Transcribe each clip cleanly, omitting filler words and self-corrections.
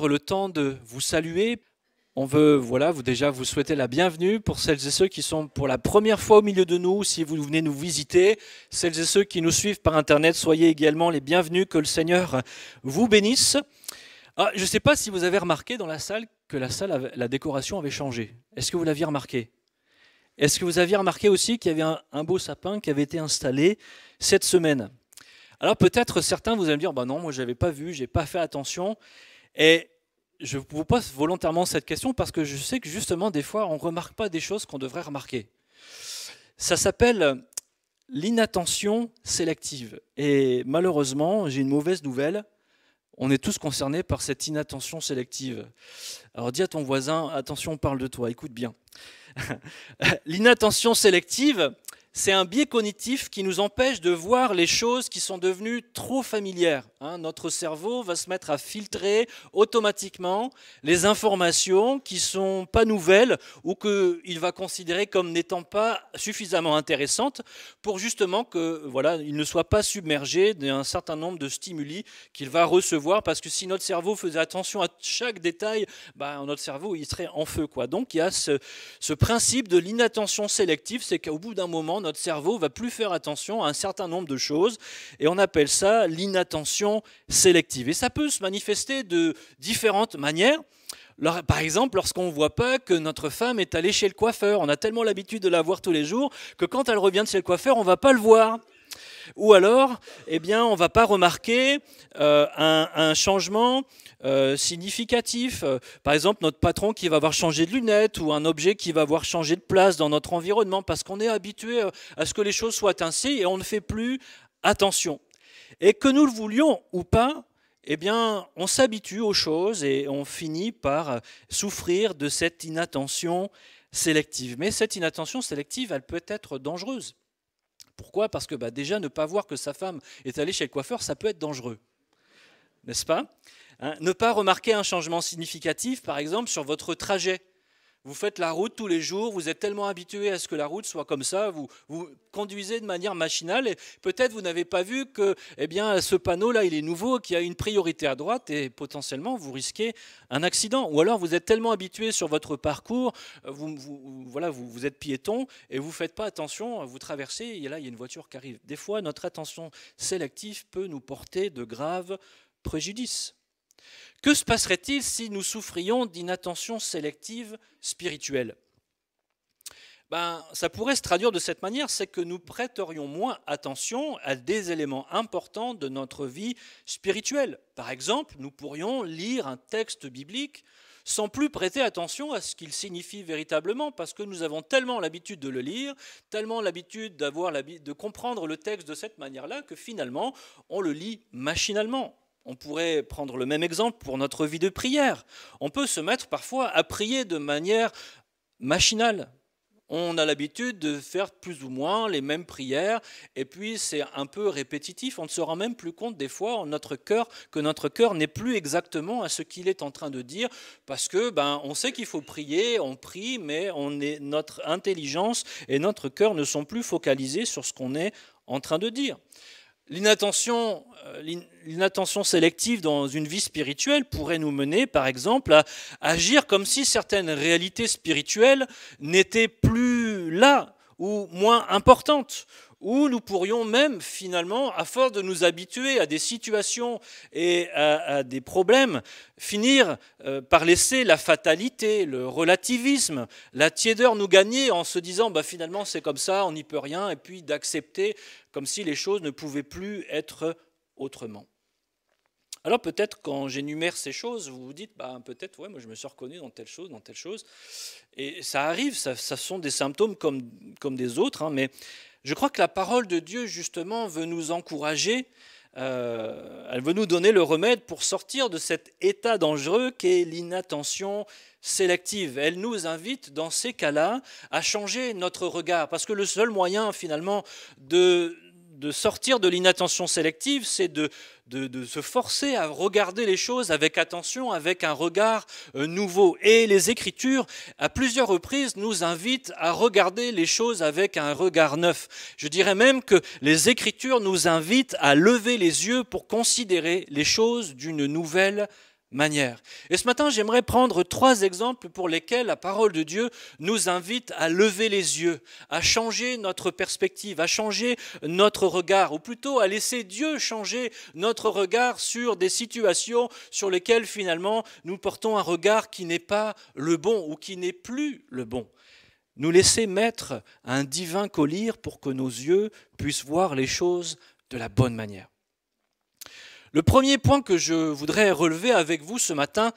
prendre le temps de vous saluer. On veut vous souhaiter la bienvenue pour celles et ceux qui sont pour la première fois au milieu de nous, si vous venez nous visiter. Celles et ceux qui nous suivent par Internet, soyez également les bienvenus, que le Seigneur vous bénisse. Je ne sais pas si vous avez remarqué dans la salle que la décoration avait changé. Est-ce que vous l'aviez remarqué ? Est-ce que vous aviez remarqué aussi qu'il y avait un beau sapin qui avait été installé cette semaine ? Alors peut-être certains vous allez me dire, non, moi je n'avais pas vu, je n'ai pas fait attention. Et je vous pose volontairement cette question parce que je sais que justement des fois on ne remarque pas des choses qu'on devrait remarquer. Ça s'appelle l'inattention sélective. Et malheureusement, j'ai une mauvaise nouvelle. On est tous concernés par cette inattention sélective. Alors dis à ton voisin, attention, on parle de toi, écoute bien. L'inattention sélective, c'est un biais cognitif qui nous empêche de voir les choses qui sont devenues trop familières. Notre cerveau va se mettre à filtrer automatiquement les informations qui ne sont pas nouvelles ou qu'il va considérer comme n'étant pas suffisamment intéressantes pour justement qu'il ne soit pas submergé d'un certain nombre de stimuli qu'il va recevoir, parce que si notre cerveau faisait attention à chaque détail, notre cerveau il serait en feu, quoi. Donc il y a ce principe de l'inattention sélective, c'est qu'au bout d'un moment, notre cerveau ne va plus faire attention à un certain nombre de choses, et on appelle ça l'inattention sélective. Et ça peut se manifester de différentes manières. Par exemple, lorsqu'on ne voit pas que notre femme est allée chez le coiffeur, on a tellement l'habitude de la voir tous les jours que quand elle revient de chez le coiffeur, on ne va pas le voir. Ou alors, on ne va pas remarquer un changement significatif. Par exemple, notre patron qui va avoir changé de lunettes ou un objet qui va avoir changé de place dans notre environnement parce qu'on est habitué à ce que les choses soient ainsi et on ne fait plus attention. Et que nous le voulions ou pas, on s'habitue aux choses et on finit par souffrir de cette inattention sélective. Mais cette inattention sélective, elle peut être dangereuse. Pourquoi ? Parce que déjà, ne pas voir que sa femme est allée chez le coiffeur, ça peut être dangereux. N'est-ce pas ? Ne pas remarquer un changement significatif, par exemple, sur votre trajet. Vous faites la route tous les jours, vous êtes tellement habitué à ce que la route soit comme ça, vous conduisez de manière machinale et peut-être vous n'avez pas vu que ce panneau-là, il est nouveau, qu'il y a une priorité à droite et potentiellement vous risquez un accident. Ou alors vous êtes tellement habitué sur votre parcours, vous êtes piéton et vous ne faites pas attention, vous traversez et là il y a une voiture qui arrive. Des fois, notre attention sélective peut nous porter de graves préjudices. Que se passerait-il si nous souffrions d'inattention sélective spirituelle ? Ça pourrait se traduire de cette manière, c'est que nous prêterions moins attention à des éléments importants de notre vie spirituelle. Par exemple, nous pourrions lire un texte biblique sans plus prêter attention à ce qu'il signifie véritablement, parce que nous avons tellement l'habitude de le lire, tellement l'habitude de comprendre le texte de cette manière-là, que finalement, on le lit machinalement. On pourrait prendre le même exemple pour notre vie de prière. On peut se mettre parfois à prier de manière machinale. On a l'habitude de faire plus ou moins les mêmes prières et puis c'est un peu répétitif. On ne se rend même plus compte des fois que notre cœur n'est plus exactement à ce qu'il est en train de dire parce que on sait qu'il faut prier, on prie, mais notre intelligence et notre cœur ne sont plus focalisés sur ce qu'on est en train de dire. L'inattention sélective dans une vie spirituelle pourrait nous mener, par exemple, à agir comme si certaines réalités spirituelles n'étaient plus là ou moins importantes. Ou nous pourrions même, finalement, à force de nous habituer à des situations et à des problèmes, finir par laisser la fatalité, le relativisme, la tiédeur nous gagner en se disant finalement c'est comme ça, on n'y peut rien, et puis d'accepter comme si les choses ne pouvaient plus être autrement. Alors peut-être quand j'énumère ces choses, vous vous dites peut-être moi je me suis reconnu dans telle chose, et ça arrive, ça sont des symptômes comme des autres, mais je crois que la parole de Dieu, justement, veut nous encourager, elle veut nous donner le remède pour sortir de cet état dangereux qu'est l'inattention sélective. Elle nous invite, dans ces cas-là, à changer notre regard, parce que le seul moyen, finalement, de sortir de l'inattention sélective, c'est de se forcer à regarder les choses avec attention, avec un regard nouveau. Et les Écritures, à plusieurs reprises, nous invitent à regarder les choses avec un regard neuf. Je dirais même que les Écritures nous invitent à lever les yeux pour considérer les choses d'une nouvelle manière. Et ce matin, j'aimerais prendre 3 exemples pour lesquels la parole de Dieu nous invite à lever les yeux, à changer notre perspective, à changer notre regard, ou plutôt à laisser Dieu changer notre regard sur des situations sur lesquelles finalement nous portons un regard qui n'est pas le bon ou qui n'est plus le bon. Nous laisser mettre un divin collier pour que nos yeux puissent voir les choses de la bonne manière. Le premier point que je voudrais relever avec vous ce matin,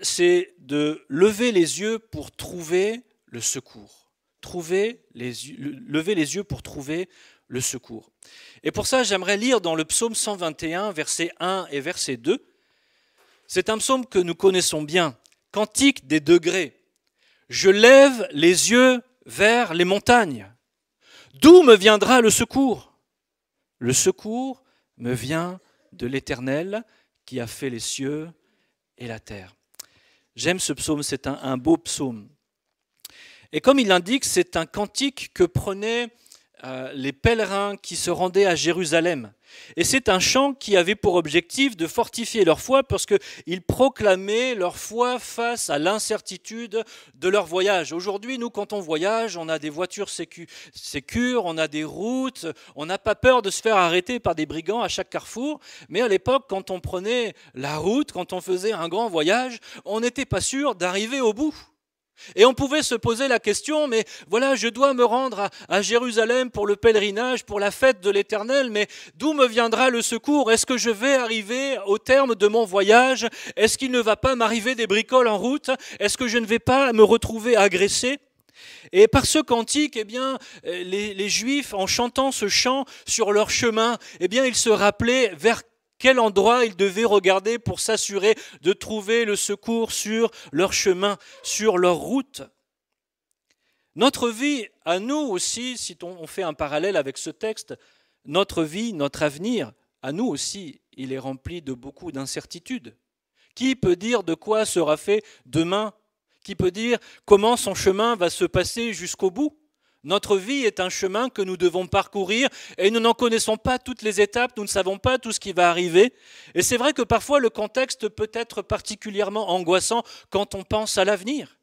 c'est de lever les yeux pour trouver le secours. Lever les yeux pour trouver le secours. Et pour ça, j'aimerais lire dans le psaume 121, versets 1 et verset 2. C'est un psaume que nous connaissons bien, Cantique des degrés. Je lève les yeux vers les montagnes. D'où me viendra le secours ? Le secours me vient de l'Éternel qui a fait les cieux et la terre. J'aime ce psaume, c'est un beau psaume. Et comme il l'indique, c'est un cantique que prenaient les pèlerins qui se rendaient à Jérusalem. Et c'est un chant qui avait pour objectif de fortifier leur foi parce qu'ils proclamaient leur foi face à l'incertitude de leur voyage. Aujourd'hui, nous, quand on voyage, on a des voitures sécures, on a des routes, on n'a pas peur de se faire arrêter par des brigands à chaque carrefour. Mais à l'époque, quand on prenait la route, quand on faisait un grand voyage, on n'était pas sûr d'arriver au bout. Et on pouvait se poser la question, mais voilà, je dois me rendre à Jérusalem pour le pèlerinage, pour la fête de l'Éternel, mais d'où me viendra le secours ? Est-ce que je vais arriver au terme de mon voyage ? Est-ce qu'il ne va pas m'arriver des bricoles en route ? Est-ce que je ne vais pas me retrouver agressé ? Et par ce cantique, les Juifs, en chantant ce chant sur leur chemin, ils se rappelaient vers quel endroit ils devaient regarder pour s'assurer de trouver le secours sur leur chemin, sur leur route. Notre vie, à nous aussi, si on fait un parallèle avec ce texte, notre vie, notre avenir, à nous aussi, il est rempli de beaucoup d'incertitudes. Qui peut dire de quoi sera fait demain ? Qui peut dire comment son chemin va se passer jusqu'au bout ? Notre vie est un chemin que nous devons parcourir et nous n'en connaissons pas toutes les étapes, nous ne savons pas tout ce qui va arriver. Et c'est vrai que parfois le contexte peut être particulièrement angoissant quand on pense à l'avenir.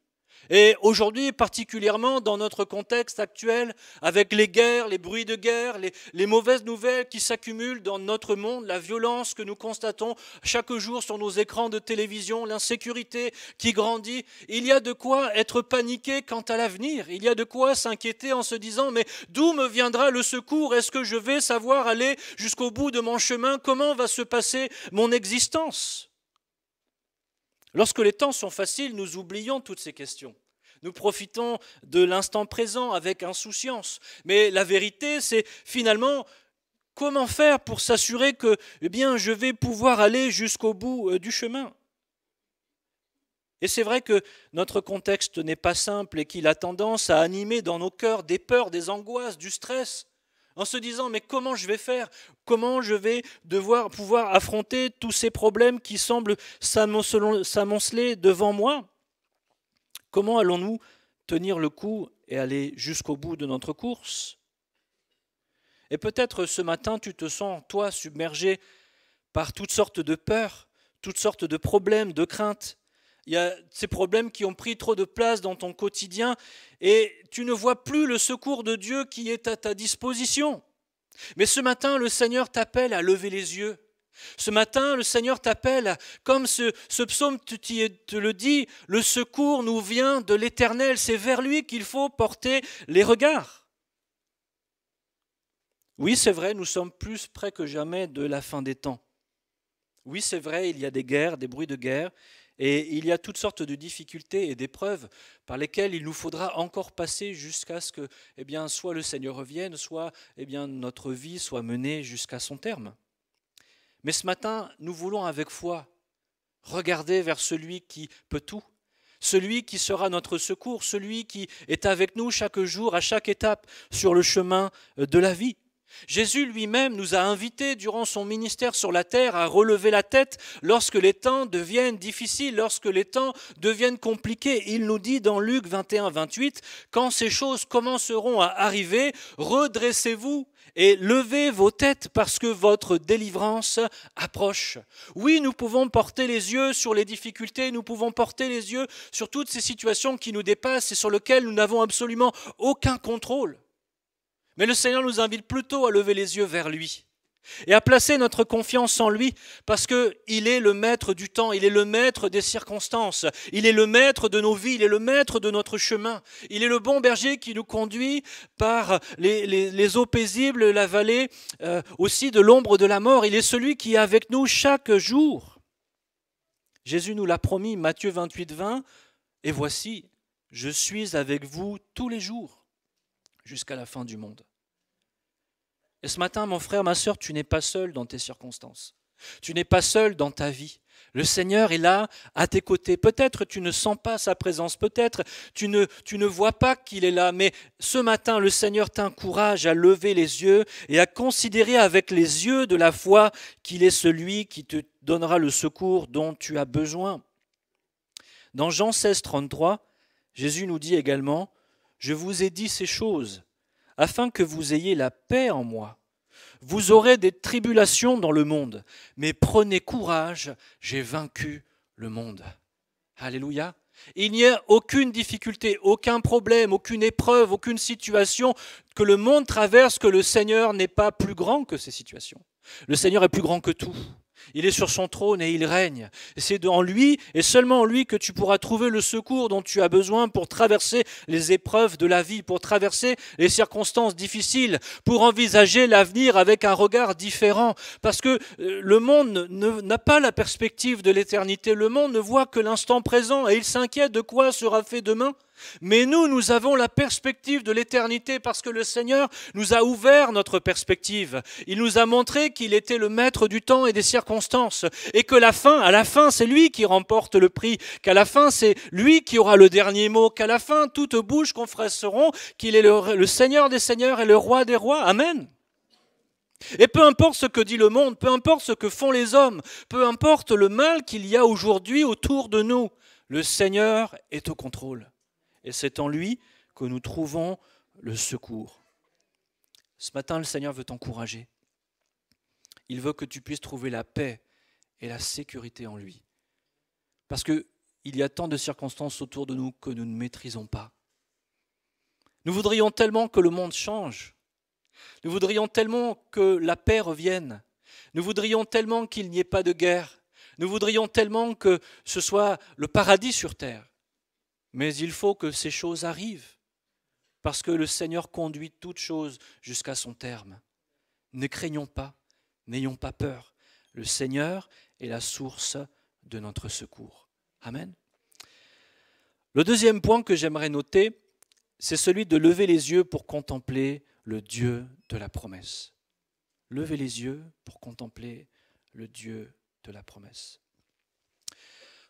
Et aujourd'hui, particulièrement dans notre contexte actuel, avec les guerres, les bruits de guerre, les mauvaises nouvelles qui s'accumulent dans notre monde, la violence que nous constatons chaque jour sur nos écrans de télévision, l'insécurité qui grandit, il y a de quoi être paniqué quant à l'avenir. Il y a de quoi s'inquiéter en se disant « mais d'où me viendra le secours ? Est-ce que je vais savoir aller jusqu'au bout de mon chemin ? Comment va se passer mon existence ?» Lorsque les temps sont faciles, nous oublions toutes ces questions. Nous profitons de l'instant présent avec insouciance. Mais la vérité, c'est finalement comment faire pour s'assurer que je vais pouvoir aller jusqu'au bout du chemin. Et c'est vrai que notre contexte n'est pas simple et qu'il a tendance à animer dans nos cœurs des peurs, des angoisses, du stress, en se disant « mais comment je vais faire ? Comment je vais pouvoir affronter tous ces problèmes qui semblent s'amonceler devant moi ? Comment allons-nous tenir le coup et aller jusqu'au bout de notre course ? » Et peut-être ce matin, tu te sens, toi, submergé par toutes sortes de peurs, toutes sortes de problèmes, de craintes. Il y a ces problèmes qui ont pris trop de place dans ton quotidien et tu ne vois plus le secours de Dieu qui est à ta disposition. Mais ce matin, le Seigneur t'appelle à lever les yeux. Ce matin, le Seigneur t'appelle, comme ce psaume te le dit, le secours nous vient de l'Éternel. C'est vers lui qu'il faut porter les regards. Oui, c'est vrai, nous sommes plus près que jamais de la fin des temps. Oui, c'est vrai, il y a des guerres, des bruits de guerre, et il y a toutes sortes de difficultés et d'épreuves par lesquelles il nous faudra encore passer jusqu'à ce que soit le Seigneur revienne, soit notre vie soit menée jusqu'à son terme. Mais ce matin, nous voulons avec foi regarder vers celui qui peut tout, celui qui sera notre secours, celui qui est avec nous chaque jour, à chaque étape sur le chemin de la vie. Jésus lui-même nous a invités durant son ministère sur la terre à relever la tête lorsque les temps deviennent difficiles, lorsque les temps deviennent compliqués. Il nous dit dans Luc 21, 28, « Quand ces choses commenceront à arriver, redressez-vous et levez vos têtes parce que votre délivrance approche. » Oui, nous pouvons porter les yeux sur les difficultés, nous pouvons porter les yeux sur toutes ces situations qui nous dépassent et sur lesquelles nous n'avons absolument aucun contrôle. Mais le Seigneur nous invite plutôt à lever les yeux vers lui et à placer notre confiance en lui parce qu'il est le maître du temps, il est le maître des circonstances, il est le maître de nos vies, il est le maître de notre chemin. Il est le bon berger qui nous conduit par les eaux paisibles, la vallée aussi de l'ombre de la mort. Il est celui qui est avec nous chaque jour. Jésus nous l'a promis, Matthieu 28, 20, « Et voici, je suis avec vous tous les jours jusqu'à la fin du monde. » Et ce matin, mon frère, ma sœur, tu n'es pas seul dans tes circonstances. Tu n'es pas seul dans ta vie. Le Seigneur est là, à tes côtés. Peut-être tu ne sens pas sa présence, peut-être tu ne vois pas qu'il est là, mais ce matin, le Seigneur t'encourage à lever les yeux et à considérer avec les yeux de la foi qu'il est celui qui te donnera le secours dont tu as besoin. Dans Jean 16, 33, Jésus nous dit également, « Je vous ai dit ces choses, afin que vous ayez la paix en moi. Vous aurez des tribulations dans le monde, mais prenez courage, j'ai vaincu le monde. » Alléluia. Il n'y a aucune difficulté, aucun problème, aucune épreuve, aucune situation que le monde traverse que le Seigneur n'est pas plus grand que ces situations. Le Seigneur est plus grand que tout. Il est sur son trône et il règne. Et c'est en lui et seulement en lui que tu pourras trouver le secours dont tu as besoin pour traverser les épreuves de la vie, pour traverser les circonstances difficiles, pour envisager l'avenir avec un regard différent. Parce que le monde n'a pas la perspective de l'éternité. Le monde ne voit que l'instant présent et il s'inquiète de quoi sera fait demain. Mais nous avons la perspective de l'éternité parce que le Seigneur nous a ouvert notre perspective. Il nous a montré qu'il était le maître du temps et des circonstances et que à la fin, c'est lui qui remporte le prix, qu'à la fin, c'est lui qui aura le dernier mot, qu'à la fin, toute bouche confesseront qu'il est le Seigneur des seigneurs et le roi des rois. Amen. Et peu importe ce que dit le monde, peu importe ce que font les hommes, peu importe le mal qu'il y a aujourd'hui autour de nous, le Seigneur est au contrôle. Et c'est en lui que nous trouvons le secours. Ce matin, le Seigneur veut t'encourager. Il veut que tu puisses trouver la paix et la sécurité en lui. Parce qu'il y a tant de circonstances autour de nous que nous ne maîtrisons pas. Nous voudrions tellement que le monde change. Nous voudrions tellement que la paix revienne. Nous voudrions tellement qu'il n'y ait pas de guerre. Nous voudrions tellement que ce soit le paradis sur terre. Mais il faut que ces choses arrivent, parce que le Seigneur conduit toutes choses jusqu'à son terme. Ne craignons pas, n'ayons pas peur. Le Seigneur est la source de notre secours. Amen. Le deuxième point que j'aimerais noter, c'est celui de lever les yeux pour contempler le Dieu de la promesse. Levez les yeux pour contempler le Dieu de la promesse.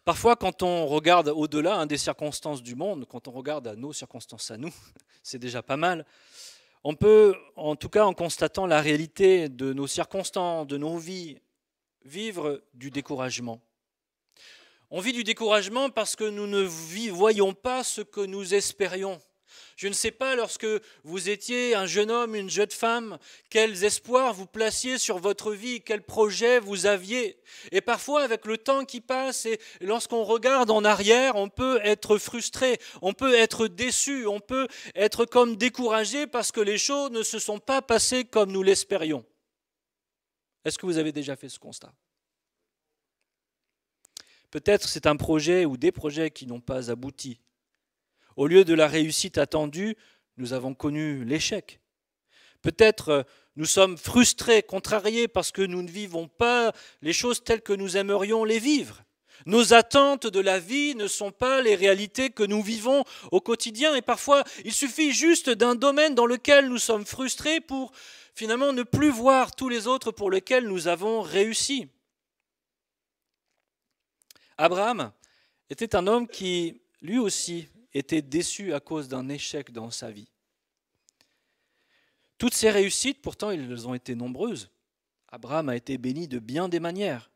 Parfois, quand on regarde au-delà des circonstances du monde, quand on regarde à nos circonstances à nous, c'est déjà pas mal, on peut, en tout cas en constatant la réalité de nos circonstances, de nos vies, vivre du découragement. On vit du découragement parce que nous ne voyons pas ce que nous espérions. Je ne sais pas, lorsque vous étiez un jeune homme, une jeune femme, quels espoirs vous placiez sur votre vie, quels projets vous aviez. Et parfois, avec le temps qui passe, et lorsqu'on regarde en arrière, on peut être frustré, on peut être déçu, on peut être comme découragé parce que les choses ne se sont pas passées comme nous l'espérions. Est-ce que vous avez déjà fait ce constat ? Peut-être c'est un projet ou des projets qui n'ont pas abouti. Au lieu de la réussite attendue, nous avons connu l'échec. Peut-être nous sommes frustrés, contrariés parce que nous ne vivons pas les choses telles que nous aimerions les vivre. Nos attentes de la vie ne sont pas les réalités que nous vivons au quotidien et parfois il suffit juste d'un domaine dans lequel nous sommes frustrés pour finalement ne plus voir tous les autres pour lesquels nous avons réussi. Abraham était un homme qui, lui aussi, était déçu à cause d'un échec dans sa vie. Toutes ces réussites, pourtant, elles ont été nombreuses. Abraham a été béni de bien des manières.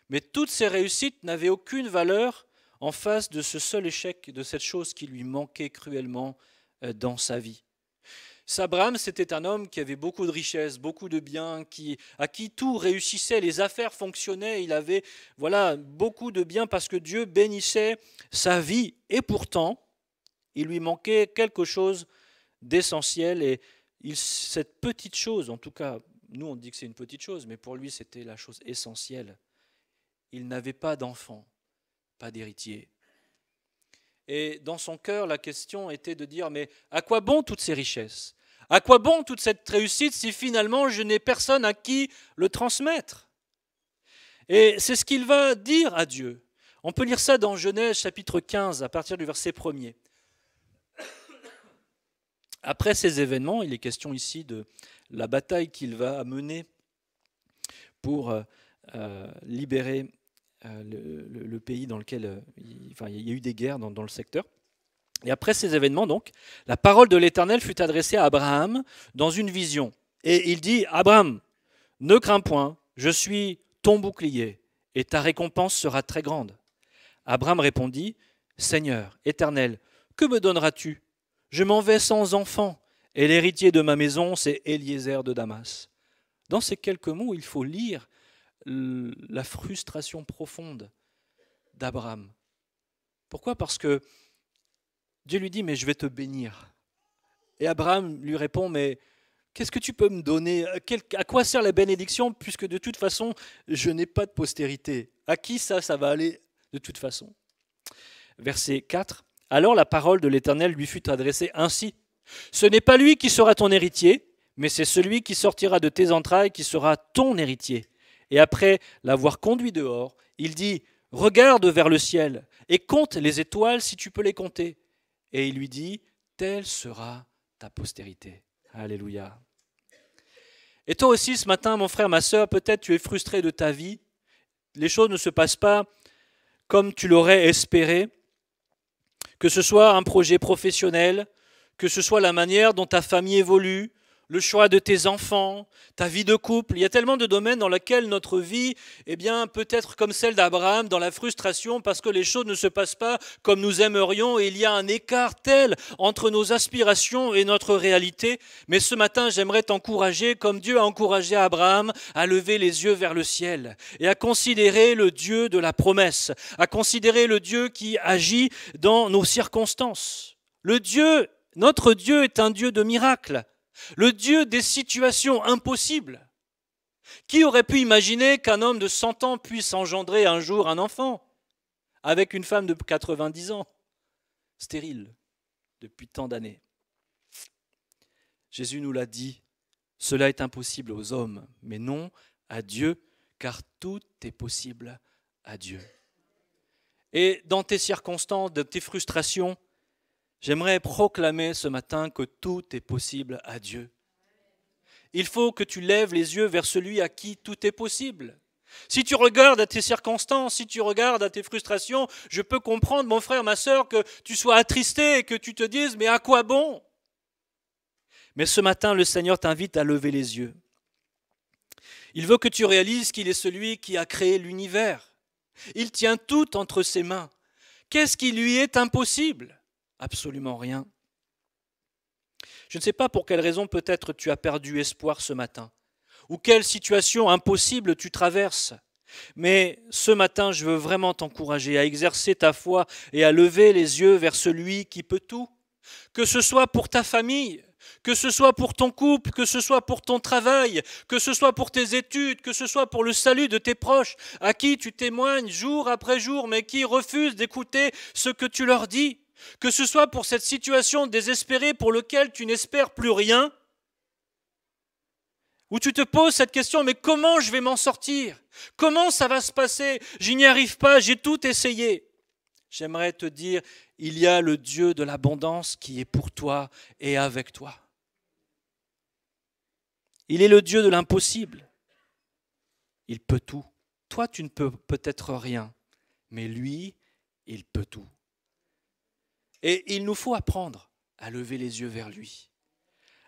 Mais toutes ces réussites n'avaient aucune valeur en face de ce seul échec, de cette chose qui lui manquait cruellement dans sa vie. Abraham, c'était un homme qui avait beaucoup de richesses, beaucoup de biens, à qui tout réussissait, les affaires fonctionnaient, il avait beaucoup de biens parce que Dieu bénissait sa vie. Et pourtant, il lui manquait quelque chose d'essentiel. Et cette petite chose, en tout cas, nous on dit que c'est une petite chose, mais pour lui c'était la chose essentielle. Il n'avait pas d'enfant, pas d'héritier. Et dans son cœur, la question était de dire, mais à quoi bon toutes ces richesses ? À quoi bon toute cette réussite si finalement je n'ai personne à qui le transmettre ? Et c'est ce qu'il va dire à Dieu. On peut lire ça dans Genèse chapitre 15, à partir du verset 1er. Après ces événements, il est question ici de la bataille qu'il va mener pour libérer le pays dans lequel il y a eu des guerres dans le secteur. Et après ces événements, donc, la parole de l'Éternel fut adressée à Abraham dans une vision. Et il dit, Abraham, ne crains point, je suis ton bouclier, et ta récompense sera très grande. Abraham répondit, Seigneur, Éternel, que me donneras-tu ? Je m'en vais sans enfant, et l'héritier de ma maison, c'est Eliezer de Damas. Dans ces quelques mots, il faut lire la frustration profonde d'Abraham. Pourquoi ? Parce que Dieu lui dit, mais je vais te bénir. Et Abraham lui répond, mais qu'est-ce que tu peux me donner ? À quoi sert la bénédiction puisque de toute façon, je n'ai pas de postérité ? À qui ça va aller de toute façon ? Verset 4. Alors la parole de l'Éternel lui fut adressée ainsi. Ce n'est pas lui qui sera ton héritier, mais c'est celui qui sortira de tes entrailles qui sera ton héritier. Et après l'avoir conduit dehors, il dit, regarde vers le ciel et compte les étoiles si tu peux les compter. Et il lui dit, telle sera ta postérité. Alléluia. Et toi aussi ce matin, mon frère, ma sœur, peut-être tu es frustré de ta vie. Les choses ne se passent pas comme tu l'aurais espéré. Que ce soit un projet professionnel, que ce soit la manière dont ta famille évolue, le choix de tes enfants, ta vie de couple. Il y a tellement de domaines dans lesquels notre vie peut être comme celle d'Abraham, dans la frustration, parce que les choses ne se passent pas comme nous aimerions, et il y a un écart tel entre nos aspirations et notre réalité. Mais ce matin, j'aimerais t'encourager, comme Dieu a encouragé Abraham, à lever les yeux vers le ciel et à considérer le Dieu de la promesse, à considérer le Dieu qui agit dans nos circonstances. Notre Dieu est un Dieu de miracles. Le Dieu des situations impossibles. Qui aurait pu imaginer qu'un homme de 100 ans puisse engendrer un jour un enfant avec une femme de 90 ans, stérile depuis tant d'années ? Jésus nous l'a dit, cela est impossible aux hommes, mais non à Dieu, car tout est possible à Dieu. Et dans tes circonstances, dans tes frustrations, j'aimerais proclamer ce matin que tout est possible à Dieu. Il faut que tu lèves les yeux vers celui à qui tout est possible. Si tu regardes à tes circonstances, si tu regardes à tes frustrations, je peux comprendre, mon frère, ma sœur, que tu sois attristé et que tu te dises « mais à quoi bon ?» Mais ce matin, le Seigneur t'invite à lever les yeux. Il veut que tu réalises qu'il est celui qui a créé l'univers. Il tient tout entre ses mains. Qu'est-ce qui lui est impossible ? Absolument rien. Je ne sais pas pour quelle raison peut-être tu as perdu espoir ce matin, ou quelle situation impossible tu traverses. Mais ce matin, je veux vraiment t'encourager à exercer ta foi et à lever les yeux vers celui qui peut tout. Que ce soit pour ta famille, que ce soit pour ton couple, que ce soit pour ton travail, que ce soit pour tes études, que ce soit pour le salut de tes proches, à qui tu témoignes jour après jour, mais qui refusent d'écouter ce que tu leur dis. Que ce soit pour cette situation désespérée pour laquelle tu n'espères plus rien, où tu te poses cette question, mais comment je vais m'en sortir ? Comment ça va se passer ? Je n'y arrive pas, j'ai tout essayé. J'aimerais te dire, il y a le Dieu de l'abondance qui est pour toi et avec toi. Il est le Dieu de l'impossible. Il peut tout. Toi, tu ne peux peut-être rien, mais lui, il peut tout. Et il nous faut apprendre à lever les yeux vers lui,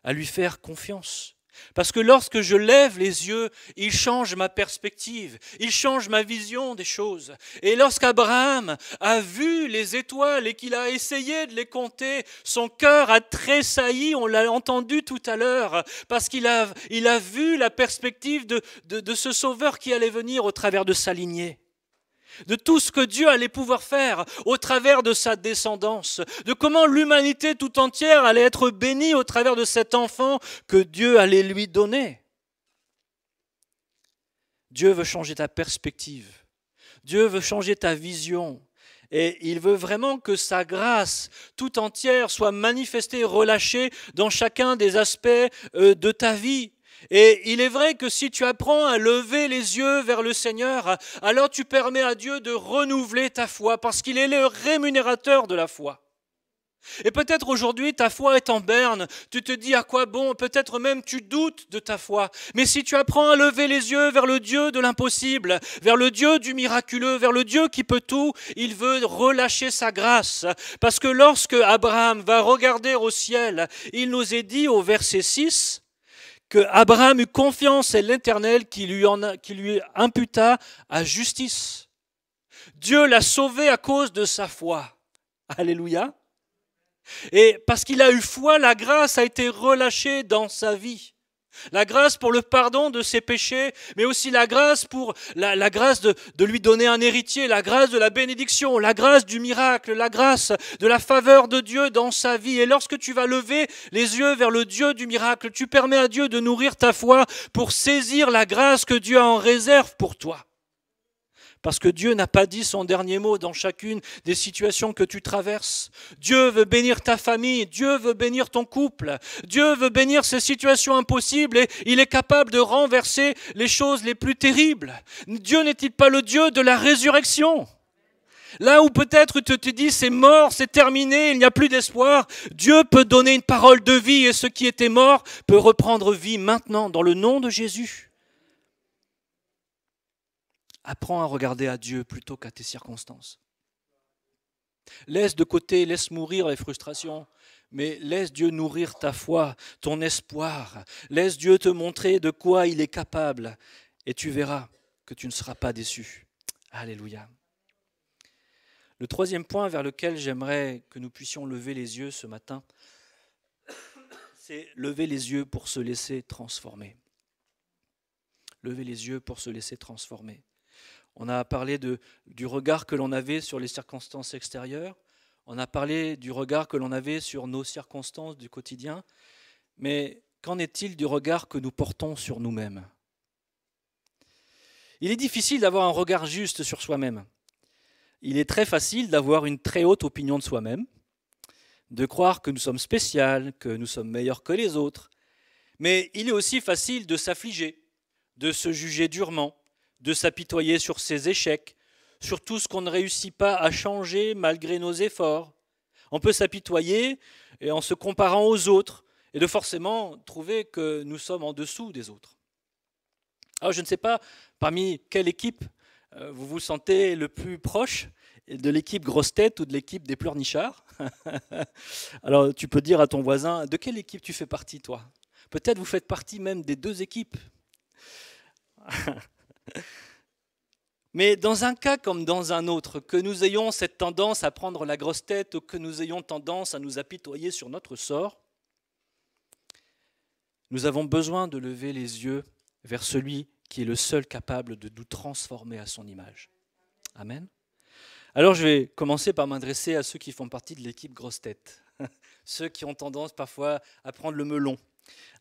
à lui faire confiance. Parce que lorsque je lève les yeux, il change ma perspective, il change ma vision des choses. Et lorsqu'Abraham a vu les étoiles et qu'il a essayé de les compter, son cœur a tressailli, on l'a entendu tout à l'heure, parce qu'il a vu la perspective de ce sauveur qui allait venir au travers de sa lignée. De tout ce que Dieu allait pouvoir faire au travers de sa descendance, de comment l'humanité tout entière allait être bénie au travers de cet enfant que Dieu allait lui donner. Dieu veut changer ta perspective, Dieu veut changer ta vision, et il veut vraiment que sa grâce tout entière soit manifestée, relâchée dans chacun des aspects de ta vie. Et il est vrai que si tu apprends à lever les yeux vers le Seigneur, alors tu permets à Dieu de renouveler ta foi, parce qu'il est le rémunérateur de la foi. Et peut-être aujourd'hui ta foi est en berne, tu te dis à quoi bon, peut-être même tu doutes de ta foi. Mais si tu apprends à lever les yeux vers le Dieu de l'impossible, vers le Dieu du miraculeux, vers le Dieu qui peut tout, il veut relâcher sa grâce. Parce que lorsque Abraham va regarder au ciel, il nous est dit au verset 6, que Abraham eut confiance en l'Éternel qui lui imputa à justice. Dieu l'a sauvé à cause de sa foi. Alléluia. Et parce qu'il a eu foi, la grâce a été relâchée dans sa vie. La grâce pour le pardon de ses péchés, mais aussi la grâce pour la grâce de lui donner un héritier, la grâce de la bénédiction, la grâce du miracle, la grâce de la faveur de Dieu dans sa vie. Et lorsque tu vas lever les yeux vers le Dieu du miracle, tu permets à Dieu de nourrir ta foi pour saisir la grâce que Dieu a en réserve pour toi. Parce que Dieu n'a pas dit son dernier mot dans chacune des situations que tu traverses. Dieu veut bénir ta famille, Dieu veut bénir ton couple, Dieu veut bénir ces situations impossibles et il est capable de renverser les choses les plus terribles. Dieu n'est-il pas le Dieu de la résurrection ? Là où peut-être tu te dis c'est mort, c'est terminé, il n'y a plus d'espoir, Dieu peut donner une parole de vie et ce qui était mort peut reprendre vie maintenant dans le nom de Jésus. Apprends à regarder à Dieu plutôt qu'à tes circonstances. Laisse de côté, laisse mourir les frustrations, mais laisse Dieu nourrir ta foi, ton espoir. Laisse Dieu te montrer de quoi il est capable et tu verras que tu ne seras pas déçu. Alléluia. Le troisième point vers lequel j'aimerais que nous puissions lever les yeux ce matin, c'est lever les yeux pour se laisser transformer. Lever les yeux pour se laisser transformer. On a parlé du regard que l'on avait sur les circonstances extérieures. On a parlé du regard que l'on avait sur nos circonstances du quotidien. Mais qu'en est-il du regard que nous portons sur nous-mêmes ? Il est difficile d'avoir un regard juste sur soi-même. Il est très facile d'avoir une très haute opinion de soi-même, de croire que nous sommes spéciaux, que nous sommes meilleurs que les autres. Mais il est aussi facile de s'affliger, de se juger durement, de s'apitoyer sur ses échecs, sur tout ce qu'on ne réussit pas à changer malgré nos efforts. On peut s'apitoyer et en se comparant aux autres et de forcément trouver que nous sommes en dessous des autres. Alors je ne sais pas parmi quelle équipe vous vous sentez le plus proche, de l'équipe grosse tête ou de l'équipe des pleurnichards. Alors tu peux dire à ton voisin, de quelle équipe tu fais partie toi ? Peut-être vous faites partie même des deux équipes. Mais dans un cas comme dans un autre, que nous ayons cette tendance à prendre la grosse tête ou que nous ayons tendance à nous apitoyer sur notre sort, nous avons besoin de lever les yeux vers celui qui est le seul capable de nous transformer à son image. Amen. Alors je vais commencer par m'adresser à ceux qui font partie de l'équipe grosse tête, ceux qui ont tendance parfois à prendre le melon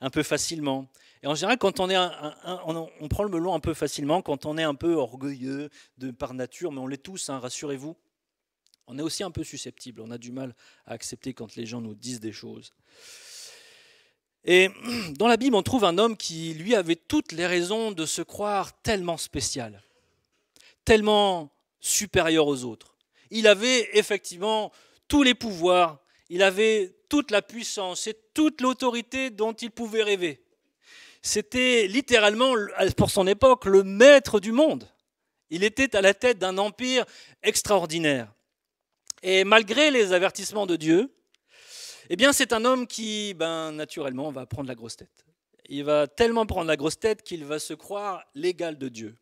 un peu facilement. Et en général, quand on prend le melon un peu facilement, quand on est un peu orgueilleux par nature, mais on l'est tous, rassurez-vous, on est aussi un peu susceptible, on a du mal à accepter quand les gens nous disent des choses. Et dans la Bible, on trouve un homme qui, lui, avait toutes les raisons de se croire tellement spécial, tellement supérieur aux autres. Il avait effectivement tous les pouvoirs, il avait toute la puissance et toute l'autorité dont il pouvait rêver. C'était littéralement, pour son époque, le maître du monde. Il était à la tête d'un empire extraordinaire. Et malgré les avertissements de Dieu, Eh bien, c'est un homme qui, naturellement, va prendre la grosse tête. Il va tellement prendre la grosse tête qu'il va se croire l'égal de Dieu.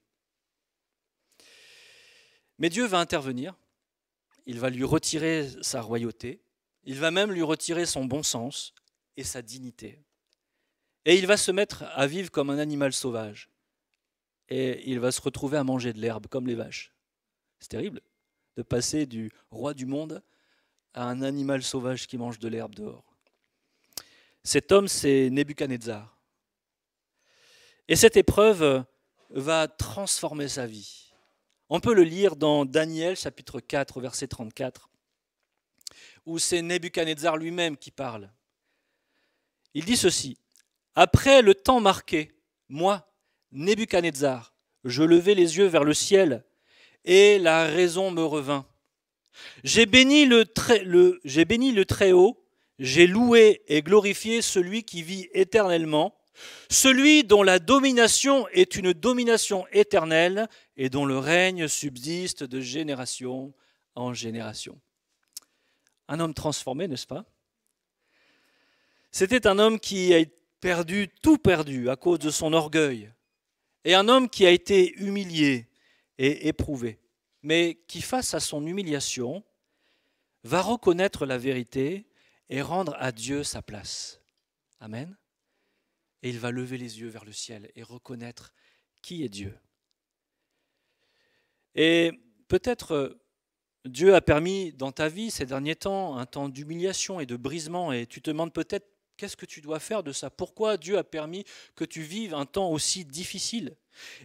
Mais Dieu va intervenir, il va lui retirer sa royauté, il va même lui retirer son bon sens et sa dignité. Et il va se mettre à vivre comme un animal sauvage. Et il va se retrouver à manger de l'herbe comme les vaches. C'est terrible de passer du roi du monde à un animal sauvage qui mange de l'herbe dehors. Cet homme, c'est Nebuchadnezzar. Et cette épreuve va transformer sa vie. On peut le lire dans Daniel, chapitre 4, verset 34, où c'est Nebuchadnezzar lui-même qui parle. Il dit ceci: « Après le temps marqué, moi, Nebuchadnezzar, je levai les yeux vers le ciel, et la raison me revint. J'ai béni le Très-Haut, j'ai loué et glorifié celui qui vit éternellement, celui dont la domination est une domination éternelle et dont le règne subsiste de génération en génération. » Un homme transformé, n'est-ce pas? C'était un homme qui a tout perdu à cause de son orgueil, et un homme qui a été humilié et éprouvé, mais qui, face à son humiliation, va reconnaître la vérité et rendre à Dieu sa place. Amen. Et il va lever les yeux vers le ciel et reconnaître qui est Dieu. Et peut-être Dieu a permis dans ta vie ces derniers temps un temps d'humiliation et de brisement, et tu te demandes peut-être qu'est-ce que tu dois faire de ça? Pourquoi Dieu a permis que tu vives un temps aussi difficile?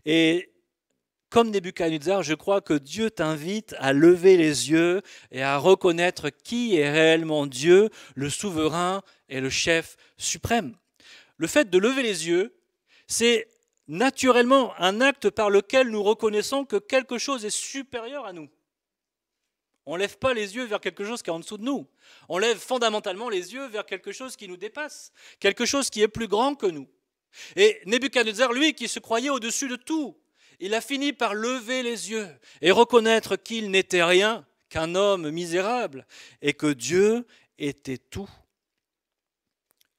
Et comme Nebuchadnezzar, je crois que Dieu t'invite à lever les yeux et à reconnaître qui est réellement Dieu, le souverain et le chef suprême. Le fait de lever les yeux, c'est naturellement un acte par lequel nous reconnaissons que quelque chose est supérieur à nous. On ne lève pas les yeux vers quelque chose qui est en dessous de nous. On lève fondamentalement les yeux vers quelque chose qui nous dépasse, quelque chose qui est plus grand que nous. Et Nebuchadnezzar, lui, qui se croyait au-dessus de tout, il a fini par lever les yeux et reconnaître qu'il n'était rien, qu'un homme misérable, et que Dieu était tout.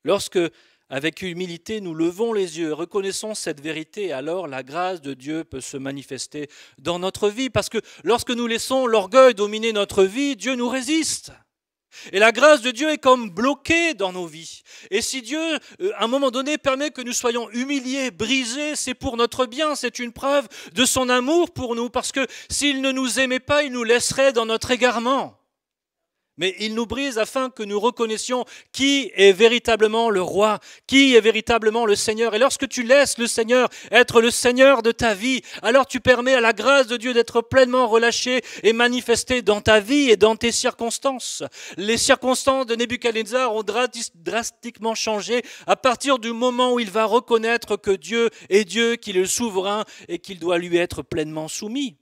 Lorsque, avec humilité, nous levons les yeux et reconnaissons cette vérité, alors la grâce de Dieu peut se manifester dans notre vie, parce que lorsque nous laissons l'orgueil dominer notre vie, Dieu nous résiste. Et la grâce de Dieu est comme bloquée dans nos vies. Et si Dieu, à un moment donné, permet que nous soyons humiliés, brisés, c'est pour notre bien, c'est une preuve de son amour pour nous, parce que s'il ne nous aimait pas, il nous laisserait dans notre égarement. Mais il nous brise afin que nous reconnaissions qui est véritablement le roi, qui est véritablement le Seigneur. Et lorsque tu laisses le Seigneur être le Seigneur de ta vie, alors tu permets à la grâce de Dieu d'être pleinement relâchée et manifestée dans ta vie et dans tes circonstances. Les circonstances de Nebuchadnezzar ont drastiquement changé à partir du moment où il va reconnaître que Dieu est Dieu, qu'il est le souverain et qu'il doit lui être pleinement soumis.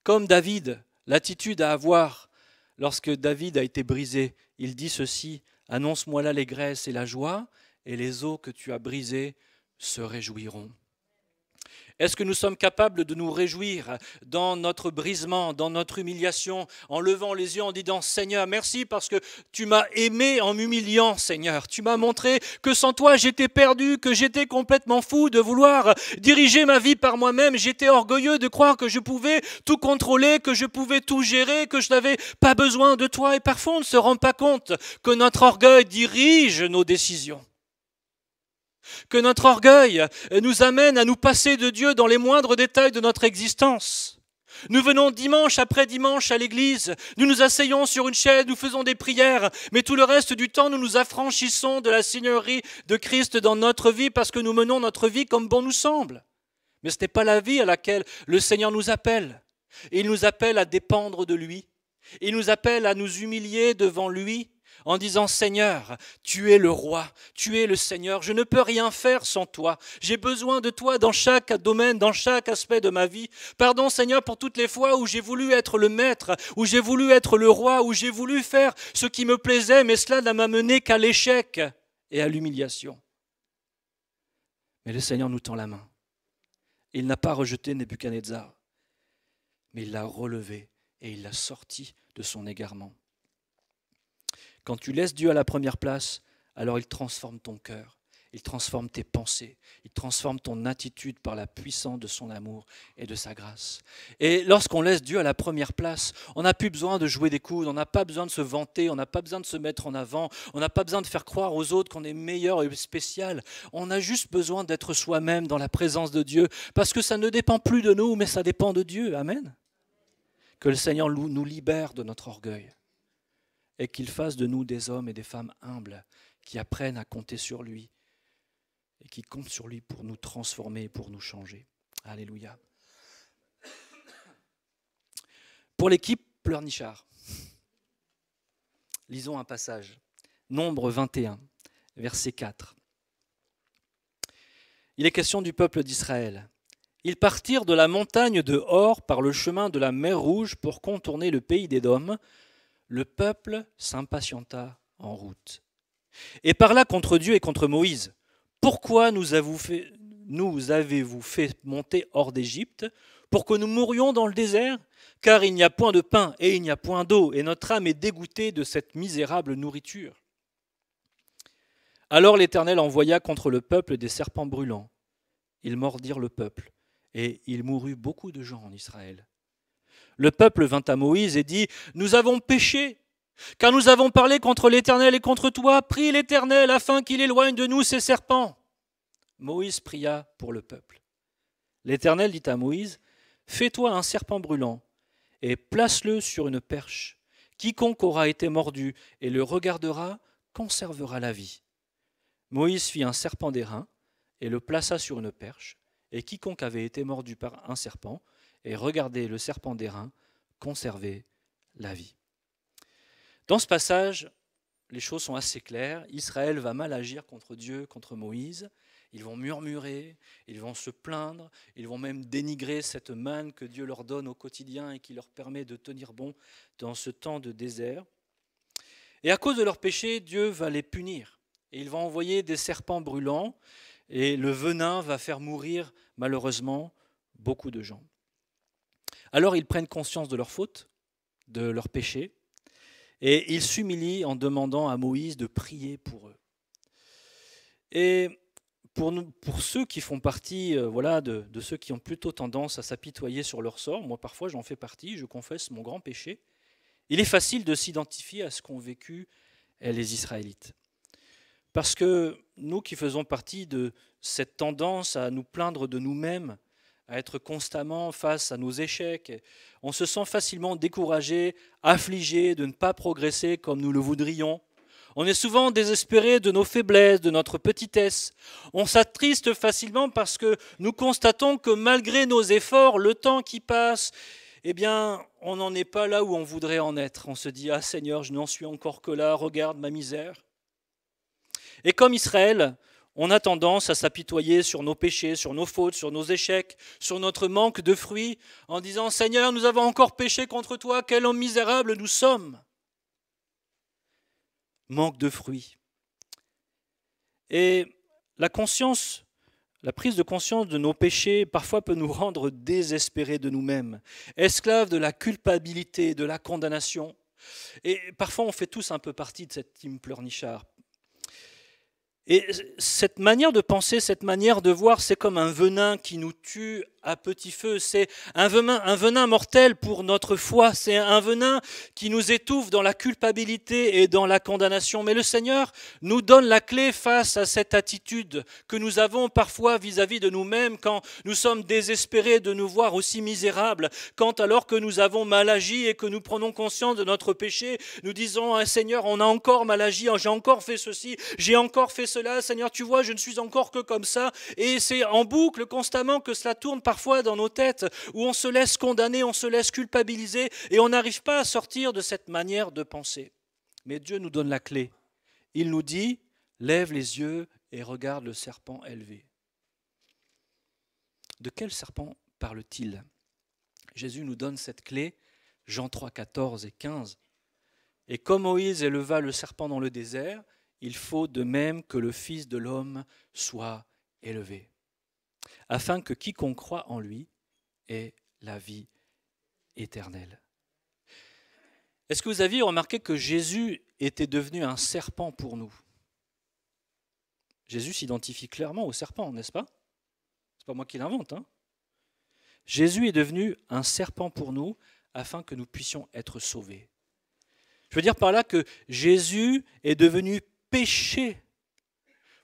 Comme David, l'attitude à avoir lorsque David a été brisé, il dit ceci: « Annonce-moi l'allégresse et la joie, et les eaux que tu as brisées se réjouiront. » Est-ce que nous sommes capables de nous réjouir dans notre brisement, dans notre humiliation, en levant les yeux, en disant « Seigneur, merci parce que tu m'as aimé en m'humiliant, Seigneur. Tu m'as montré que sans toi, j'étais perdu, que j'étais complètement fou de vouloir diriger ma vie par moi-même. J'étais orgueilleux de croire que je pouvais tout contrôler, que je pouvais tout gérer, que je n'avais pas besoin de toi. » Et parfois, on ne se rend pas compte que notre orgueil dirige nos décisions. Que notre orgueil nous amène à nous passer de Dieu dans les moindres détails de notre existence. Nous venons dimanche après dimanche à l'église, nous nous asseyons sur une chaise, nous faisons des prières, mais tout le reste du temps, nous nous affranchissons de la seigneurie de Christ dans notre vie parce que nous menons notre vie comme bon nous semble. Mais ce n'est pas la vie à laquelle le Seigneur nous appelle. Il nous appelle à dépendre de lui. Il nous appelle à nous humilier devant lui, en disant « Seigneur, tu es le roi, tu es le Seigneur, je ne peux rien faire sans toi. J'ai besoin de toi dans chaque domaine, dans chaque aspect de ma vie. Pardon Seigneur pour toutes les fois où j'ai voulu être le maître, où j'ai voulu être le roi, où j'ai voulu faire ce qui me plaisait, mais cela n'a mené qu'à l'échec et à l'humiliation. » Mais le Seigneur nous tend la main. Il n'a pas rejeté Nebuchadnezzar, mais il l'a relevé et il l'a sorti de son égarement. Quand tu laisses Dieu à la première place, alors il transforme ton cœur, il transforme tes pensées, il transforme ton attitude par la puissance de son amour et de sa grâce. Et lorsqu'on laisse Dieu à la première place, on n'a plus besoin de jouer des coudes, on n'a pas besoin de se vanter, on n'a pas besoin de se mettre en avant, on n'a pas besoin de faire croire aux autres qu'on est meilleur et spécial. On a juste besoin d'être soi-même dans la présence de Dieu, parce que ça ne dépend plus de nous, mais ça dépend de Dieu. Amen. Que le Seigneur nous libère de notre orgueil et qu'il fasse de nous des hommes et des femmes humbles qui apprennent à compter sur lui et qui comptent sur lui pour nous transformer et pour nous changer. Alléluia. Pour l'équipe pleurnichard, lisons un passage. Nombre 21, verset 4. Il est question du peuple d'Israël. Ils partirent de la montagne de Hor par le chemin de la mer Rouge pour contourner le pays d'Édom. Le peuple s'impatienta en route et parla contre Dieu et contre Moïse. Pourquoi nous avez-vous fait monter hors d'Égypte pour que nous mourions dans le désert? Car il n'y a point de pain et il n'y a point d'eau, et notre âme est dégoûtée de cette misérable nourriture. Alors l'Éternel envoya contre le peuple des serpents brûlants. Ils mordirent le peuple, et il mourut beaucoup de gens en Israël. Le peuple vint à Moïse et dit : Nous avons péché, car nous avons parlé contre l'Éternel et contre toi. Prie l'Éternel afin qu'il éloigne de nous ces serpents. Moïse pria pour le peuple. L'Éternel dit à Moïse : Fais-toi un serpent brûlant et place-le sur une perche. Quiconque aura été mordu et le regardera conservera la vie. Moïse fit un serpent d'airain et le plaça sur une perche, et quiconque avait été mordu par un serpent et regardait le serpent d'airain conservait la vie. Dans ce passage, les choses sont assez claires. Israël va mal agir contre Dieu, contre Moïse. Ils vont murmurer, ils vont se plaindre, ils vont même dénigrer cette manne que Dieu leur donne au quotidien et qui leur permet de tenir bon dans ce temps de désert. Et à cause de leur péché, Dieu va les punir. Et il va envoyer des serpents brûlants et le venin va faire mourir malheureusement beaucoup de gens. Alors ils prennent conscience de leur faute, de leur péché, et ils s'humilient en demandant à Moïse de prier pour eux. Et pour ceux qui font partie de ceux qui ont plutôt tendance à s'apitoyer sur leur sort, moi parfois j'en fais partie, je confesse mon grand péché, il est facile de s'identifier à ce qu'ont vécu les Israélites. Parce que nous qui faisons partie de cette tendance à nous plaindre de nous-mêmes, à être constamment face à nos échecs, on se sent facilement découragé, affligé de ne pas progresser comme nous le voudrions. On est souvent désespéré de nos faiblesses, de notre petitesse. On s'attriste facilement parce que nous constatons que malgré nos efforts, le temps qui passe, eh bien, on n'en est pas là où on voudrait en être. On se dit « Ah Seigneur, je n'en suis encore que là, regarde ma misère ». Et comme Israël, on a tendance à s'apitoyer sur nos péchés, sur nos fautes, sur nos échecs, sur notre manque de fruits, en disant « Seigneur, nous avons encore péché contre toi, quel homme misérable nous sommes !» Manque de fruits. Et la prise de conscience de nos péchés, parfois peut nous rendre désespérés de nous-mêmes, esclaves de la culpabilité, de la condamnation. Et parfois, on fait tous un peu partie de cette team pleurnichard. Et cette manière de penser, cette manière de voir, c'est comme un venin qui nous tue à petit feu. C'est un venin mortel pour notre foi. C'est un venin qui nous étouffe dans la culpabilité et dans la condamnation. Mais le Seigneur nous donne la clé face à cette attitude que nous avons parfois vis-à-vis de nous-mêmes quand nous sommes désespérés de nous voir aussi misérables, quand alors que nous avons mal agi et que nous prenons conscience de notre péché, nous disons « Seigneur, on a encore mal agi, j'ai encore fait ceci, j'ai encore fait cela, Seigneur, tu vois, je ne suis encore que comme ça. » Et c'est en boucle constamment que cela tourne parfois dans nos têtes, où on se laisse condamner, on se laisse culpabiliser, et on n'arrive pas à sortir de cette manière de penser. Mais Dieu nous donne la clé. Il nous dit, lève les yeux et regarde le serpent élevé. De quel serpent parle-t-il ? Jésus nous donne cette clé, Jean 3, 14 et 15. Et comme Moïse éleva le serpent dans le désert, il faut de même que le Fils de l'homme soit élevé, afin que quiconque croit en lui ait la vie éternelle. Est-ce que vous aviez remarqué que Jésus était devenu un serpent pour nous? Jésus s'identifie clairement au serpent, n'est-ce pas? C'est pas moi qui l'invente, hein. Jésus est devenu un serpent pour nous afin que nous puissions être sauvés. Je veux dire par là que Jésus est devenu péché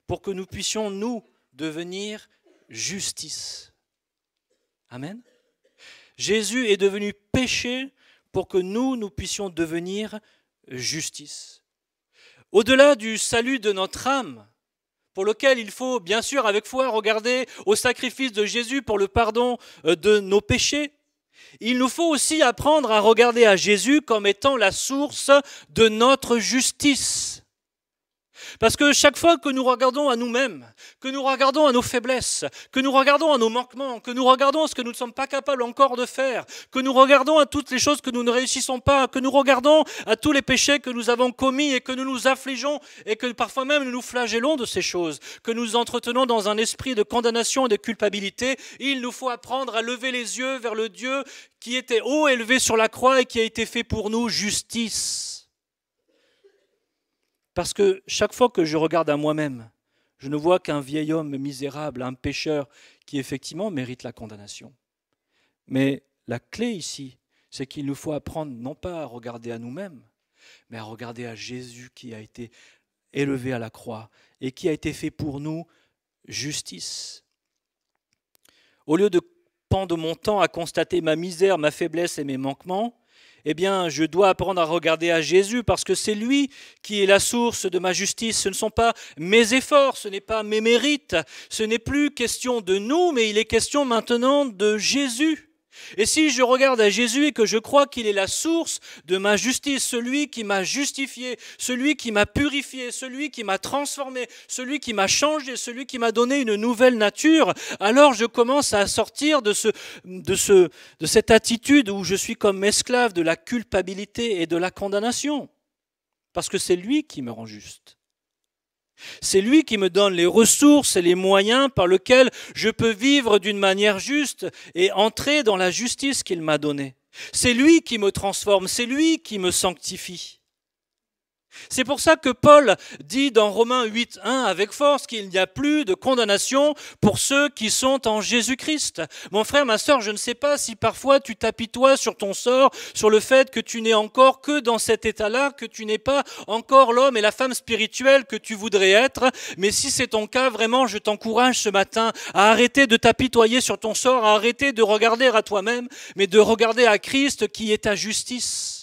pour que nous puissions, nous, devenir justice. Amen. Jésus est devenu péché pour que nous puissions devenir justice. Au-delà du salut de notre âme, pour lequel il faut bien sûr avec foi regarder au sacrifice de Jésus pour le pardon de nos péchés, il nous faut aussi apprendre à regarder à Jésus comme étant la source de notre justice. Parce que chaque fois que nous regardons à nous-mêmes, que nous regardons à nos faiblesses, que nous regardons à nos manquements, que nous regardons à ce que nous ne sommes pas capables encore de faire, que nous regardons à toutes les choses que nous ne réussissons pas, que nous regardons à tous les péchés que nous avons commis et que nous nous affligeons et que parfois même nous nous flagellons de ces choses, que nous entretenons dans un esprit de condamnation et de culpabilité, il nous faut apprendre à lever les yeux vers le Dieu qui était haut élevé sur la croix et qui a été fait pour nous justice. Parce que chaque fois que je regarde à moi-même, je ne vois qu'un vieil homme misérable, un pécheur qui effectivement mérite la condamnation. Mais la clé ici, c'est qu'il nous faut apprendre non pas à regarder à nous-mêmes, mais à regarder à Jésus qui a été élevé à la croix et qui a été fait pour nous justice. Au lieu de pendre mon temps à constater ma misère, ma faiblesse et mes manquements, eh bien, je dois apprendre à regarder à Jésus parce que c'est lui qui est la source de ma justice. Ce ne sont pas mes efforts, ce n'est pas mes mérites, ce n'est plus question de nous, mais il est question maintenant de Jésus. Et si je regarde à Jésus et que je crois qu'il est la source de ma justice, celui qui m'a justifié, celui qui m'a purifié, celui qui m'a transformé, celui qui m'a changé, celui qui m'a donné une nouvelle nature, alors je commence à sortir de cette attitude où je suis comme esclave de la culpabilité et de la condamnation. Parce que c'est lui qui me rend juste. C'est lui qui me donne les ressources et les moyens par lesquels je peux vivre d'une manière juste et entrer dans la justice qu'il m'a donnée. C'est lui qui me transforme, c'est lui qui me sanctifie. C'est pour ça que Paul dit dans Romains 8.1 avec force qu'il n'y a plus de condamnation pour ceux qui sont en Jésus-Christ. Mon frère, ma sœur, je ne sais pas si parfois tu t'apitoies sur ton sort, sur le fait que tu n'es encore que dans cet état-là, que tu n'es pas encore l'homme et la femme spirituelle que tu voudrais être. Mais si c'est ton cas, vraiment, je t'encourage ce matin à arrêter de t'apitoyer sur ton sort, à arrêter de regarder à toi-même, mais de regarder à Christ qui est ta justice.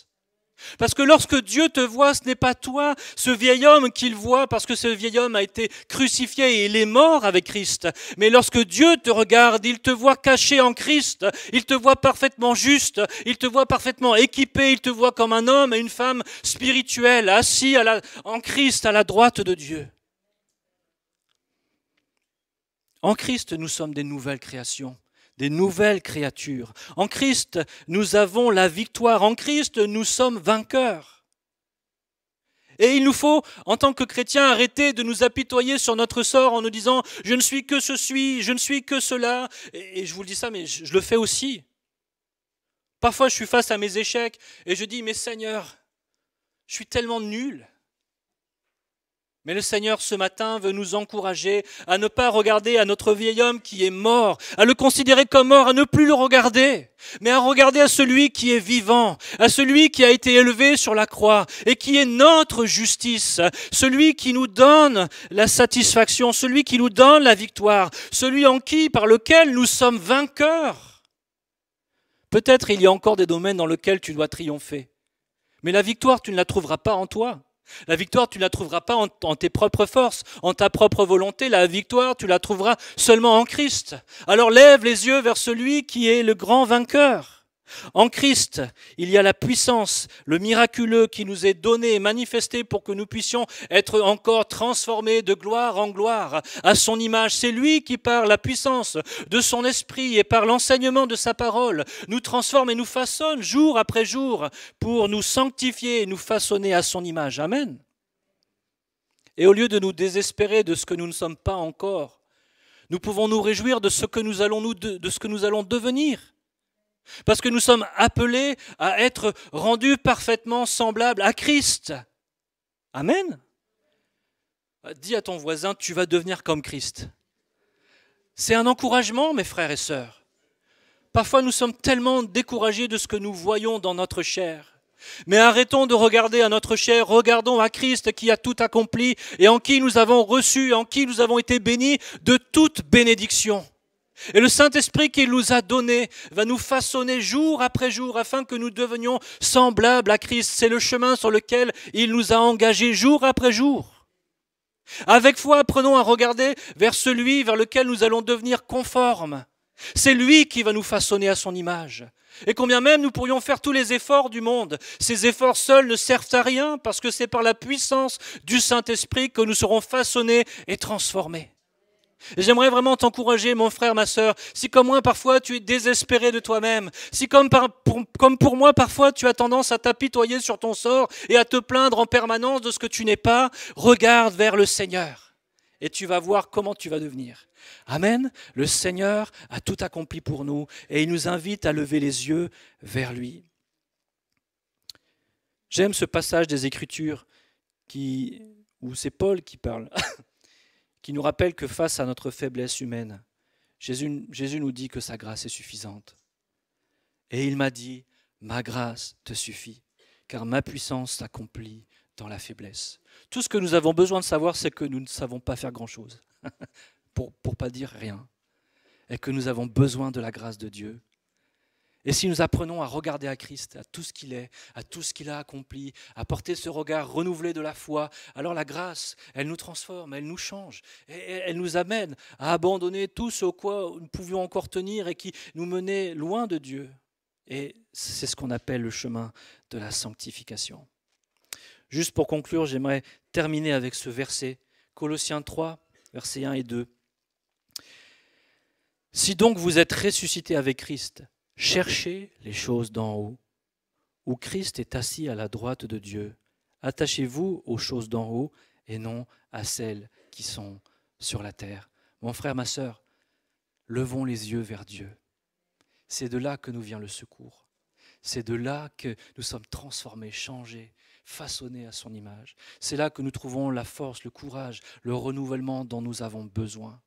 Parce que lorsque Dieu te voit, ce n'est pas toi, ce vieil homme qu'il voit, parce que ce vieil homme a été crucifié et il est mort avec Christ. Mais lorsque Dieu te regarde, il te voit caché en Christ, il te voit parfaitement juste, il te voit parfaitement équipé, il te voit comme un homme et une femme spirituelle, assis en Christ à la droite de Dieu. En Christ, nous sommes des nouvelles créations. Des nouvelles créatures. En Christ, nous avons la victoire. En Christ, nous sommes vainqueurs. Et il nous faut, en tant que chrétiens, arrêter de nous apitoyer sur notre sort en nous disant « je ne suis que ceci, je ne suis que cela ». Et je vous le dis ça, mais je le fais aussi. Parfois, je suis face à mes échecs et je dis « mais Seigneur, je suis tellement nul ». Mais le Seigneur, ce matin, veut nous encourager à ne pas regarder à notre vieil homme qui est mort, à le considérer comme mort, à ne plus le regarder, mais à regarder à celui qui est vivant, à celui qui a été élevé sur la croix et qui est notre justice, celui qui nous donne la satisfaction, celui qui nous donne la victoire, celui par lequel nous sommes vainqueurs. Peut-être il y a encore des domaines dans lesquels tu dois triompher, mais la victoire, tu ne la trouveras pas en toi. La victoire, tu ne la trouveras pas en tes propres forces, en ta propre volonté. La victoire, tu la trouveras seulement en Christ. Alors lève les yeux vers celui qui est le grand vainqueur. En Christ, il y a la puissance, le miraculeux qui nous est donné et manifesté pour que nous puissions être encore transformés de gloire en gloire à son image. C'est lui qui, par la puissance de son esprit et par l'enseignement de sa parole, nous transforme et nous façonne jour après jour pour nous sanctifier et nous façonner à son image. Amen. Et au lieu de nous désespérer de ce que nous ne sommes pas encore, nous pouvons nous réjouir de ce que nous allons devenir. Parce que nous sommes appelés à être rendus parfaitement semblables à Christ. Amen. Dis à ton voisin, tu vas devenir comme Christ. C'est un encouragement, mes frères et sœurs. Parfois, nous sommes tellement découragés de ce que nous voyons dans notre chair. Mais arrêtons de regarder à notre chair, regardons à Christ qui a tout accompli et en qui nous avons reçu, en qui nous avons été bénis de toute bénédiction. Et le Saint-Esprit qu'il nous a donné va nous façonner jour après jour afin que nous devenions semblables à Christ. C'est le chemin sur lequel il nous a engagés jour après jour. Avec foi, apprenons à regarder vers celui vers lequel nous allons devenir conformes. C'est lui qui va nous façonner à son image. Et combien même nous pourrions faire tous les efforts du monde, ces efforts seuls ne servent à rien parce que c'est par la puissance du Saint-Esprit que nous serons façonnés et transformés. Et j'aimerais vraiment t'encourager, mon frère, ma sœur, si comme moi parfois tu es désespéré de toi-même, si comme pour moi parfois tu as tendance à t'apitoyer sur ton sort et à te plaindre en permanence de ce que tu n'es pas, regarde vers le Seigneur et tu vas voir comment tu vas devenir. Amen. Le Seigneur a tout accompli pour nous et il nous invite à lever les yeux vers lui. J'aime ce passage des Écritures où c'est Paul qui parle. Qui nous rappelle que face à notre faiblesse humaine, Jésus nous dit que sa grâce est suffisante. Et il m'a dit, ma grâce te suffit, car ma puissance s'accomplit dans la faiblesse. Tout ce que nous avons besoin de savoir, c'est que nous ne savons pas faire grand-chose, pour pas dire rien, et que nous avons besoin de la grâce de Dieu. Et si nous apprenons à regarder à Christ, à tout ce qu'il est, à tout ce qu'il a accompli, à porter ce regard renouvelé de la foi, alors la grâce, elle nous transforme, elle nous change, et elle nous amène à abandonner tout ce au quoi nous pouvions encore tenir et qui nous menait loin de Dieu. Et c'est ce qu'on appelle le chemin de la sanctification. Juste pour conclure, j'aimerais terminer avec ce verset, Colossiens 3, versets 1 et 2. « Si donc vous êtes ressuscités avec Christ, cherchez les choses d'en haut, où Christ est assis à la droite de Dieu. Attachez-vous aux choses d'en haut et non à celles qui sont sur la terre. » Mon frère, ma sœur, levons les yeux vers Dieu. C'est de là que nous vient le secours. C'est de là que nous sommes transformés, changés, façonnés à son image. C'est là que nous trouvons la force, le courage, le renouvellement dont nous avons besoin.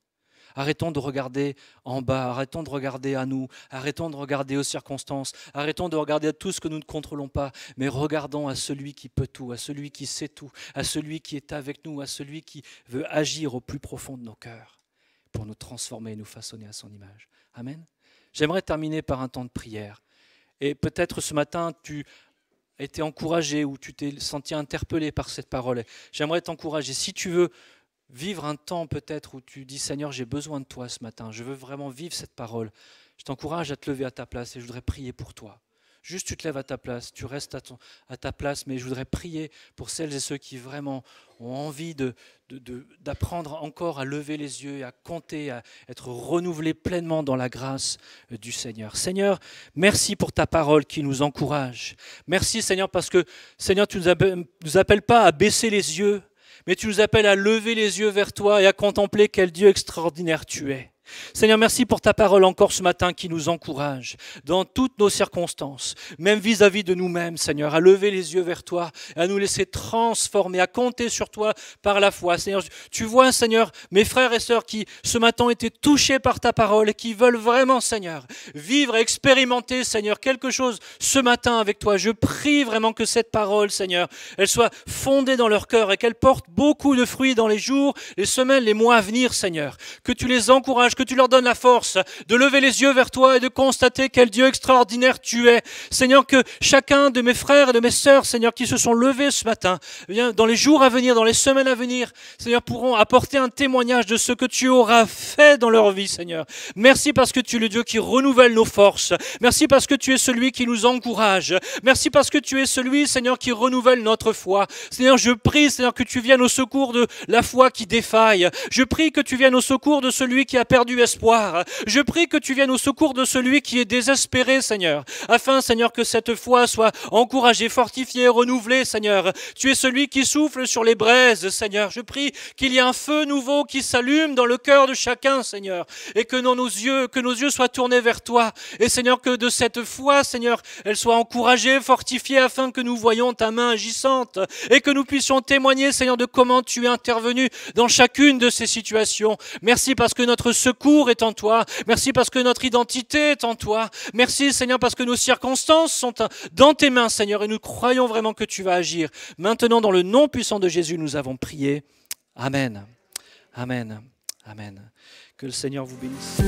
Arrêtons de regarder en bas, arrêtons de regarder à nous, arrêtons de regarder aux circonstances, arrêtons de regarder à tout ce que nous ne contrôlons pas, mais regardons à celui qui peut tout, à celui qui sait tout, à celui qui est avec nous, à celui qui veut agir au plus profond de nos cœurs pour nous transformer et nous façonner à son image. Amen. J'aimerais terminer par un temps de prière. Et peut-être ce matin, tu as été encouragé ou tu t'es senti interpellé par cette parole. J'aimerais t'encourager. Si tu veux vivre un temps peut-être où tu dis « Seigneur, j'ai besoin de toi ce matin, je veux vraiment vivre cette parole », je t'encourage à te lever à ta place et je voudrais prier pour toi. Juste tu te lèves à ta place, tu restes à ta place, mais je voudrais prier pour celles et ceux qui vraiment ont envie d'apprendre encore à lever les yeux et à compter, à être renouvelés pleinement dans la grâce du Seigneur. Seigneur, merci pour ta parole qui nous encourage. Merci Seigneur parce que Seigneur, tu ne nous appelles pas à baisser les yeux, mais tu nous appelles à lever les yeux vers toi et à contempler quel Dieu extraordinaire tu es. Seigneur, merci pour ta parole encore ce matin qui nous encourage dans toutes nos circonstances, même vis-à-vis de nous-mêmes, Seigneur, à lever les yeux vers toi, à nous laisser transformer, à compter sur toi par la foi. Seigneur, tu vois, Seigneur, mes frères et sœurs qui ce matin ont été touchés par ta parole et qui veulent vraiment, Seigneur, vivre et expérimenter, Seigneur, quelque chose ce matin avec toi. Je prie vraiment que cette parole, Seigneur, elle soit fondée dans leur cœur et qu'elle porte beaucoup de fruits dans les jours, les semaines, les mois à venir, Seigneur. Que tu les encourages, que tu leur donnes la force de lever les yeux vers toi et de constater quel Dieu extraordinaire tu es. Seigneur, que chacun de mes frères et de mes sœurs, Seigneur, qui se sont levés ce matin, dans les jours à venir, dans les semaines à venir, Seigneur, pourront apporter un témoignage de ce que tu auras fait dans leur vie, Seigneur. Merci parce que tu es le Dieu qui renouvelle nos forces. Merci parce que tu es celui qui nous encourage. Merci parce que tu es celui, Seigneur, qui renouvelle notre foi. Seigneur, je prie, Seigneur, que tu viennes au secours de la foi qui défaille. Je prie que tu viennes au secours de celui qui a perdu perdu espoir. Je prie que tu viennes au secours de celui qui est désespéré, Seigneur, afin, Seigneur, que cette foi soit encouragée, fortifiée, renouvelée, Seigneur. Tu es celui qui souffle sur les braises, Seigneur. Je prie qu'il y ait un feu nouveau qui s'allume dans le cœur de chacun, Seigneur, et que nos yeux soient tournés vers toi. Et Seigneur, que de cette foi, Seigneur, elle soit encouragée, fortifiée, afin que nous voyions ta main agissante et que nous puissions témoigner, Seigneur, de comment tu es intervenu dans chacune de ces situations. Merci parce que notre secours est en toi. Merci parce que notre identité est en toi. Merci, Seigneur, parce que nos circonstances sont dans tes mains, Seigneur, et nous croyons vraiment que tu vas agir. Maintenant, dans le nom puissant de Jésus, nous avons prié. Amen. Amen. Amen. Que le Seigneur vous bénisse.